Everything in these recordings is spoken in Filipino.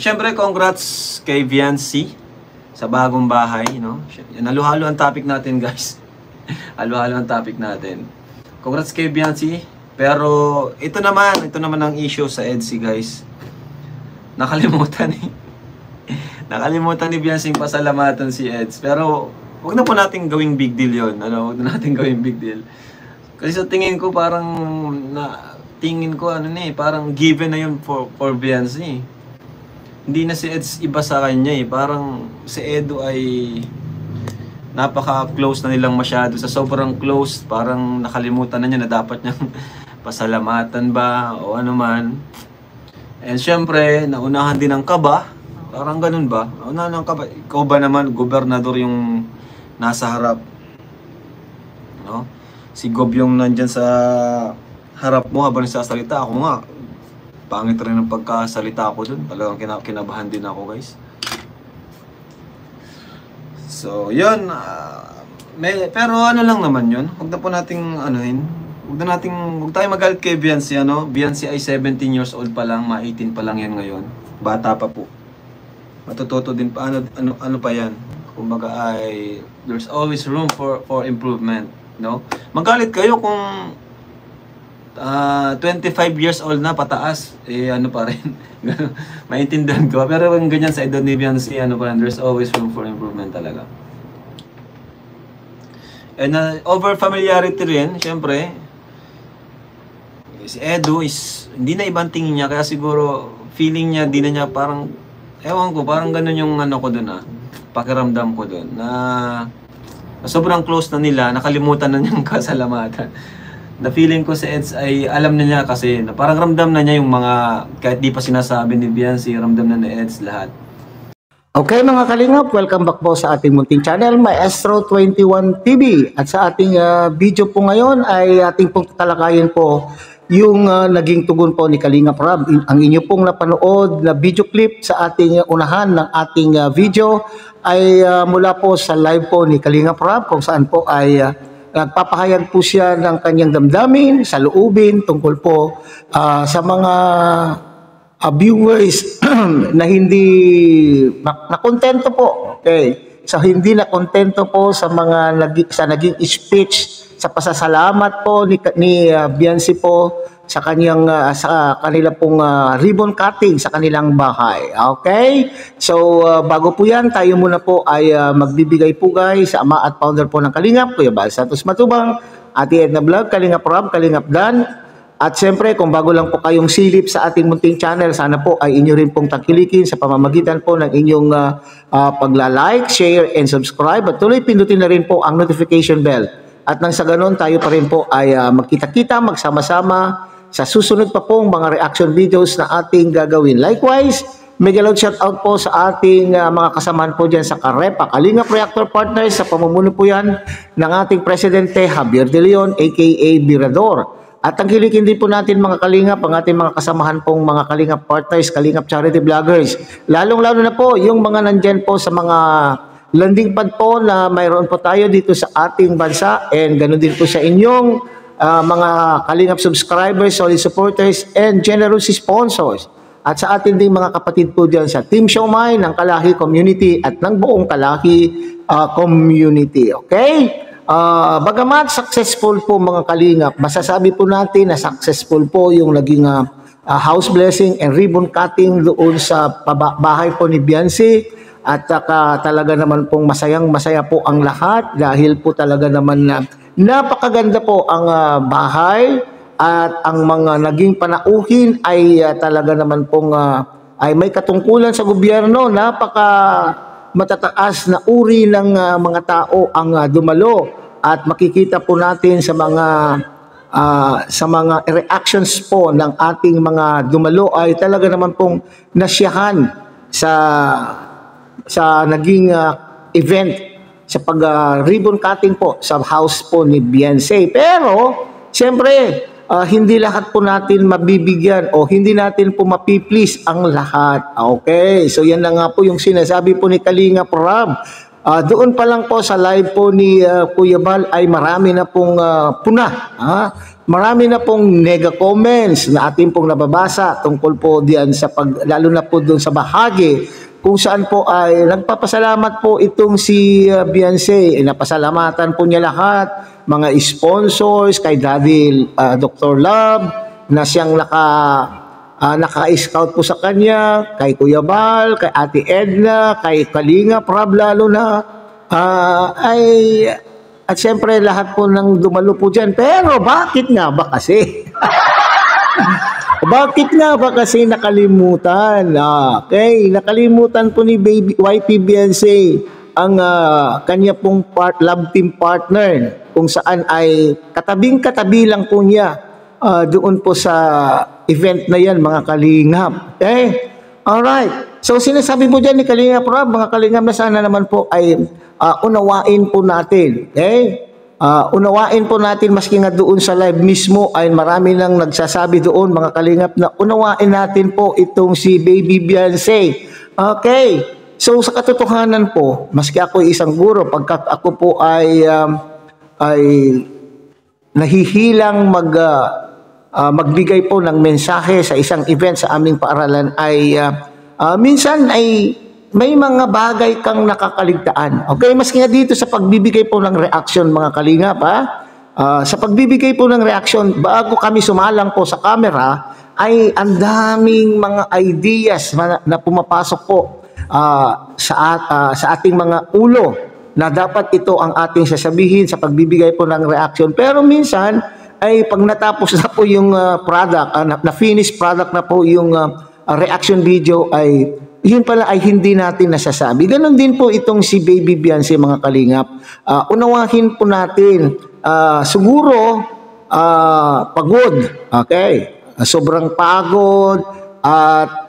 syempre, congrats kay Viancy sa bagong bahay, no? Halo-halo ang topic natin, guys. Halo-halo ang topic natin. Congrats kay Viancy. Pero ito naman ang issue sa EDSI, guys. Nakalimutan ni Viancy pasalamatan si Eds. Pero wag na po natin gawing big deal 'yon. Wag na natin gawing big deal. Kasi sa tingin ko parang parang given na 'yun for Viancy. Hindi na si Eds iba sa kanya eh. Parang si Edu ay napaka-close na nilang masyado. Sa sobrang close, parang nakalimutan na niya na dapat niyang pasalamatan ba o ano man. And syempre, naunahan din ng kaba. Parang ganun ba? Naunahan ng kaba. Ikaw ba naman, gobernador yung nasa harap? No? Si Gob yung nandyan sa harap mo habang nagsasalita. Ako nga, pangit rin ang pagkasalita ko dun. Talagang kinabahan din ako, guys. So, yun. Pero ano lang naman yun. Huwag na po nating Huwag tayo magalit kay Viancy, Viancy ay 17 years old pa lang, 18 pa lang yan ngayon. Bata pa po. Matututo din pa, ano pa yan. Kumbaga ay, there's always room for improvement, no? Magalit kayo kung 25 years old na pataas, ano pa rin. Maintindihan ko. Pero kung ganyan sa edad ni Viancy, pa rin, there's always room for improvement talaga. And over familiarity rin, syempre, si Edu is, hindi na ibang tingin niya, kaya siguro, feeling niya, di na niya parang, ewan ko, parang ganun yung ko dun pakiramdam ko dun, na sobrang close na nila, nakalimutan na niyang kasalamatan. Na feeling ko si Eds ay alam na niya kasi, na parang ramdam na niya yung mga, kahit di pa sinasabi ni Viancy, ramdam na ni Eds lahat. Okay mga kalingap, welcome back po sa ating munting channel, Maestro 21 TV. At sa ating video po ngayon ay ating pong tatalakayin po yung naging tugon po ni Kalingap Rob. Ang inyo pong napanood na video clip sa ating unahan ng ating video ay mula po sa live po ni Kalingap Rob, kung saan po ay nagpapahayag po siya ng kanyang damdamin, sa loobin tungkol po sa mga viewers na hindi nakontento po. Okay. So hindi nakontento po sa naging speech, sa pasasalamat po ni Viancy po sa kanila pong ribbon cutting sa kanilang bahay. Okay? So bago po yan, tayo muna po ay magbibigay po guys sa ama at founder po ng Kalingap, Kuya Bal Santos Matubang, Ate Edna Vlog, Kalingap Rob, Kalingap Dan. At siyempre, kung bago lang po kayong silip sa ating munting channel, sana po ay inyo rin pong tangkilikin sa pamamagitan po ng inyong pagla-like, share, and subscribe. At tuloy pindutin na rin po ang notification bell. At nang sa ganun, tayo pa rin po ay magkita-kita, magsama-sama sa susunod pa pong mga reaction videos na ating gagawin. Likewise, mega loud shoutout po sa ating mga kasamahan po dyan sa Karepa, Kalingap Reactor Partners, sa pamumuno po yan ng ating Presidente Javier De Leon, aka Birador. At tangkilikin din po natin mga Kalingap, ang ating mga kasamahan pong mga Kalingap Partners, Kalingap Charity Vloggers. Lalong-lalo na po yung mga nandyan po sa mga landing pad po na mayroon po tayo dito sa ating bansa. And ganoon din po sa inyong mga Kalingap subscribers, solid supporters, and generous sponsors. At sa atin ding mga kapatid po dyan sa Team Siomai ng Kalahi Community at ng buong Kalahi Community. Okay? Bagamat successful po mga Kalingap, masasabi po natin na successful po yung naging house blessing and ribbon cutting doon sa bahay po ni Viancy. At talaga naman pong masayang-masaya po ang lahat dahil po talaga naman napakaganda po ang bahay at ang mga naging panauhin ay talaga naman pong ay may katungkulan sa gobyerno. Napaka matataas na uri ng mga tao ang dumalo at makikita po natin sa mga reactions po ng ating mga dumalo ay talaga naman pong nasiyahan sa naging event sa ribbon cutting po sa house po ni Viancy. Pero siyempre hindi lahat po natin mabibigyan o hindi natin po mapiplease ang lahat. Okay, so yan na nga po yung sinasabi po ni Kalingap Rob. Doon pa lang po sa live po ni Kuya Bal ay marami na pong puna. Marami na pong nega comments na ating pong nababasa tungkol po diyan sa lalo na po doon sa bahagi kung saan po ay nagpapasalamat po itong si Beyonce. Napasalamatan po niya lahat, mga sponsors, kay Daddy Dr. Love, na siyang naka-scout po sa kanya, kay Kuya Bal, kay Ate Edna, kay Kalinga Prab lalo na, at siyempre lahat po ng dumalo po dyan. Pero bakit nga ba kasi? Bakit nga ba kasi nakalimutan? Okay, nakalimutan po ni YP Beyonce ang kanya pong love team partner kung saan ay katabing-katabi lang po niya doon po sa event na yan, mga kalingap. Okay? Alright. So sinasabi po dyan ni Kalingap Rob, mga kalingap, na sana naman po ay unawain po natin. Okay? Unawain po natin, maski nga doon sa live mismo ay marami nang nagsasabi doon, mga kalingap, na unawain natin po itong si Baby Beyonce. Okay. So sa katotohanan po, maski ako isang guro, pagka ako po ay nahihilang magbigay po ng mensahe sa isang event sa aming paaralan, ay minsan ay may mga bagay kang nakakaligtaan. Okay, maski nga dito sa pagbibigay po ng reaction, mga kalingap, sa pagbibigay po ng reaction, bago kami sumalang po sa camera, ay ang daming mga ideas na pumapasok po sa ating mga ulo, na dapat ito ang ating sasabihin sa pagbibigay po ng reaction. Pero minsan ay pag natapos na po yung product, na finished product na po yung reaction video, ay yun pala ay hindi natin nasasabi. Ganon din po itong si Baby Beyonce, mga kalingap. Unawahin po natin, siguro pagod, okay? Sobrang pagod at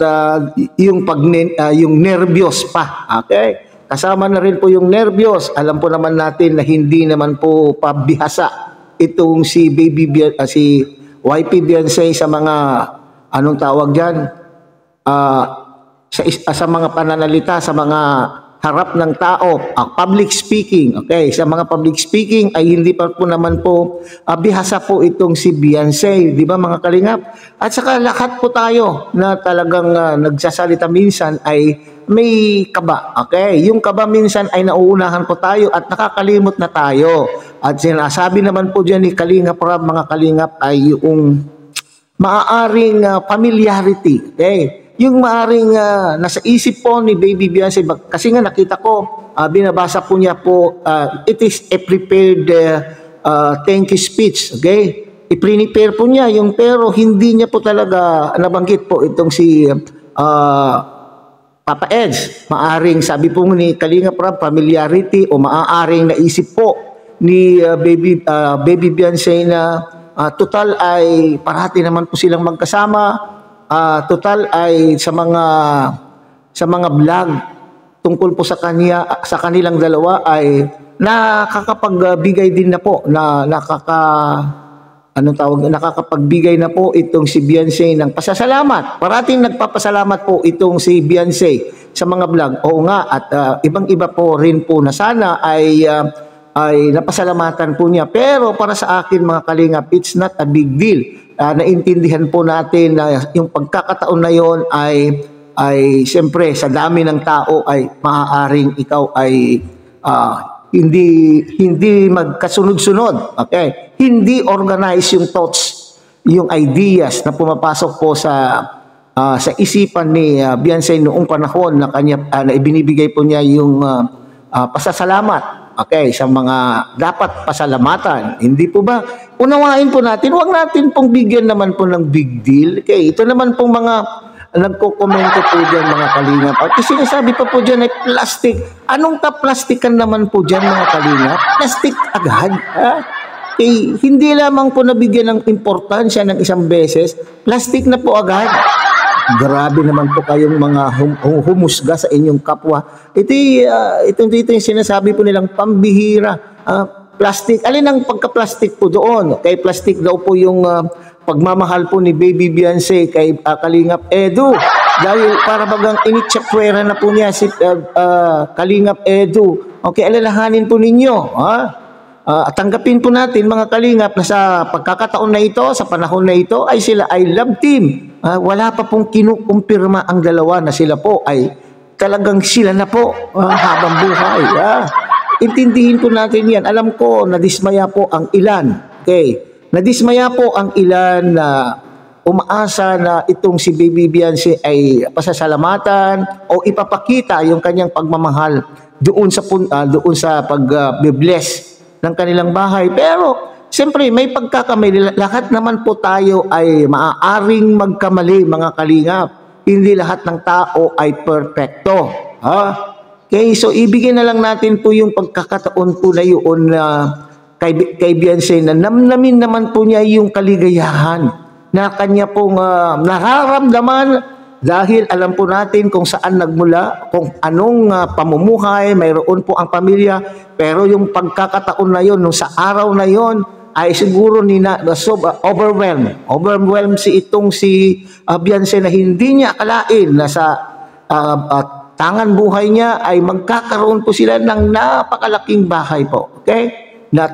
yung nervyos pa, okay? Kasama na rin po yung nervyos. Alam po naman natin na hindi naman po pabihasa itong si si YP Beyonce sa mga anong tawag diyan, sa mga pananalita, sa mga harap ng tao, public speaking. Okay, sa mga public speaking ay hindi pa po naman po bihasa po itong si Beyonce, di ba, mga kalingap? At saka lahat po tayo na talagang nagsasalita minsan ay may kaba. Okay, yung kaba minsan ay nauunahan po tayo at nakakalimot na tayo. At sinasabi naman po diyan ni Kalingap Rob, mga kalingap, ay yung maaaring familiarity. Okay, yung maaring nasa isip po ni Baby Beyonce, kasi nga nakita ko, binabasa po niya po, it is a prepared thank you speech, okay? I-prepare po niya yung, pero hindi niya po talaga nabanggit po itong si Papa Eds. Maaring, sabi po ni Kalinga Prab, familiarity, o maaaring naisip po ni Baby Beyonce na total ay parati naman po silang magkasama. Total ay sa mga vlog tungkol po sa kanilang dalawa ay nakakapagbigay din na po, nakakapagbigay na po itong si Beyonce ng pasasalamat. Parating nagpapasalamat po itong si Beyonce sa mga vlog. Oo nga, at ibang-iba po rin po na sana ay napasalamatan po niya. Pero para sa akin, mga kalingap, it's not a big deal. Naintindihan po natin na yung pagkakataon na yon ay siyempre sa dami ng tao ay maaaring ikaw ay hindi magkasunod-sunod. Okay? Hindi organized yung thoughts, yung ideas na pumapasok po sa isipan ni Beyonce noong panahon na na ibinibigay po niya yung pasasalamat. Okay, sa mga dapat pasalamatan. Hindi po ba? Unawain po natin, huwag natin pong bigyan naman po ng big deal. Okay, ito naman pong mga nagko-komento po dyan, mga kalingap. At sinasabi pa po dyan ay plastic. Anong kaplastikan naman po dyan, mga kalingap? Plastic agad. Okay, hindi lamang po nabigyan ng importansya ng isang beses, plastic na po agad. Grabe naman po kayong mga humusga sa inyong kapwa. Ito yung sinasabi po nilang pambihira. Plastic. Alin ang pagka-plastic po doon? Okay, plastic daw po yung pagmamahal po ni Baby Beyonce kay Kalingap Edu. Dahil para bagang initsapwera na po niya si Kalingap Edu. Okay, alalahanin po ninyo. Tanggapin po natin mga kalingap na sa pagkakataon na ito, sa panahon na ito, ay sila ay love team. Wala pa pong kinukumpirma ang dalawa na sila po ay talagang sila na po habang buhay. Intindihin po natin yan. Alam ko, nadismaya po ang ilan. Okay? Nadismaya po ang ilan na umaasa na itong si Baby Beyonce ay pasasalamatan o ipapakita yung kanyang pagmamahal doon sa pag-bless ng kanilang bahay. Pero siyempre may pagkakamali. Lahat naman po tayo ay maaaring magkamali, mga kalingap. Hindi lahat ng tao ay perfecto. Okay, so ibigay na lang natin po yung pagkakataon po na yun kay Beyonce na namnamin naman po niya yung kaligayahan na kanya pong nararamdaman dahil alam po natin kung saan nagmula, kung anong pamumuhay, mayroon po ang pamilya, pero yung pagkakataon na yon, nung sa araw na yon, ay siguro overwhelmed si Beyonce na hindi niya akalain na sa tangan buhay niya ay magkakaroon po sila ng napakalaking bahay po. Okay? Na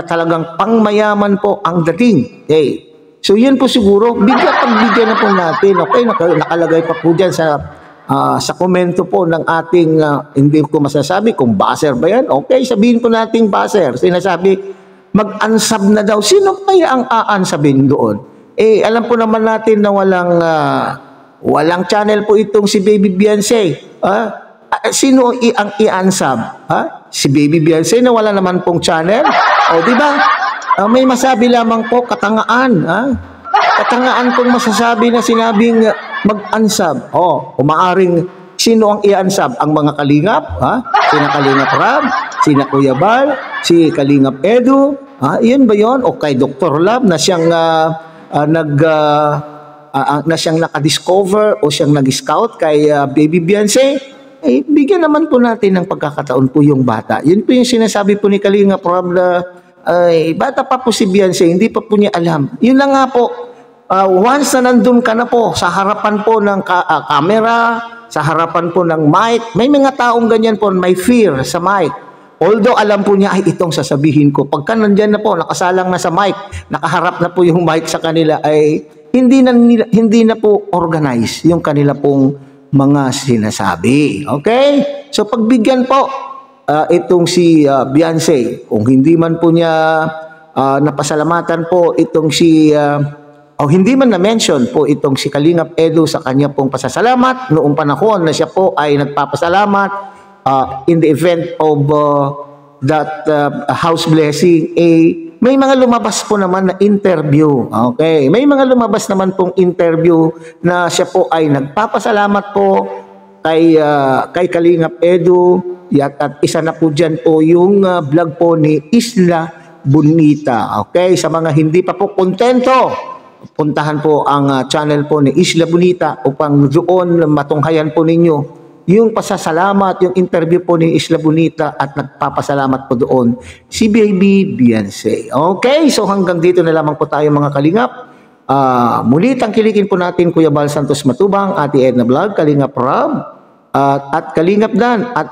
talagang pangmayaman po ang dating. Okay? So yun po siguro, pagbigyan na po natin. Okay, nakalagay pa po dyan sa komento po ng ating, hindi ko masasabi kung baser ba yan. Okay, sabihin po natin baser. Sinasabi, mag-ansab na daw. Sino kaya ang aansabin doon? Alam po naman natin na walang channel po itong si Baby Beyonce. Sino ang i-ansab? Si Baby Beyonce na wala naman pong channel? O, di ba? May masabi lamang po, katangaan. Katangaan kung masasabi na sinabing mag-ansab. Umaaring sino ang i-ansab? Ang mga kalingap? Sina Kalingap Rab? Sina Kuya Bal? Si Kalingap Edu? Iyon ba yun? O kay Dr. Lab na siyang nakadiscover o siyang nag-scout kay Baby Beyonce? Bigyan naman po natin ng pagkakataon po yung bata. Yun po yung sinasabi po ni Kalingap Rab na bata pa po si Beyonce, hindi pa po niya alam. Yun na nga po, once na nandun ka na po sa harapan po ng camera, sa harapan po ng mic, may mga taong ganyan po, may fear sa mic. Although alam po niya, ay itong sasabihin ko. Pagka nandyan na po, nakasalang na sa mic, nakaharap na po yung mic sa kanila, ay hindi na po organize yung kanila pong mga sinasabi. Okay? So pagbigyan po, itong si Beyonce, kung hindi man po niya napasalamatan po itong o hindi man na-mention po itong si Kalingap Edu sa kanya pong pasasalamat noong panahon na siya po ay nagpapasalamat in the event of that house blessing, may mga lumabas po naman na interview. Okay, may mga lumabas naman pong interview na siya po ay nagpapasalamat po kay Kalingap Edu. At isa na po dyan po yung vlog po ni Isla Bonita. Okay, sa mga hindi pa po kontento, puntahan po ang channel po ni Isla Bonita upang doon matunghayan po ninyo yung pasasalamat, yung interview po ni Isla Bonita at nagpapasalamat po doon si Baby Beyonce. Okay, so hanggang dito na lamang po tayo mga kalingap. Muli tangkilikin po natin Kuya Bal Santos Matubang, Ate Edna Vlog, Kalingap Rob, at Kalingap Dan, at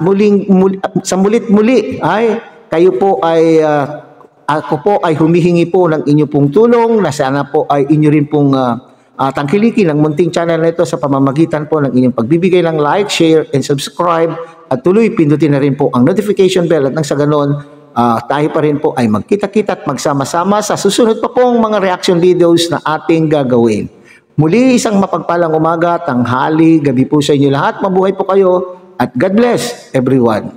sa mulit-muli ay kayo po ay ako po ay humihingi po ng inyo pong tulong na sana po ay inyo rin pong tangkilikin ang munting channel na ito sa pamamagitan po ng inyong pagbibigay ng like, share, and subscribe, at tuloy pindutin na rin po ang notification bell at nang sa ganon tayo pa rin po ay magkita-kita at magsama-sama sa susunod pa pong mga reaction videos na ating gagawin. Muli, isang mapagpalang umaga, tanghali, gabi po sa inyo lahat. Mabuhay po kayo at God bless everyone.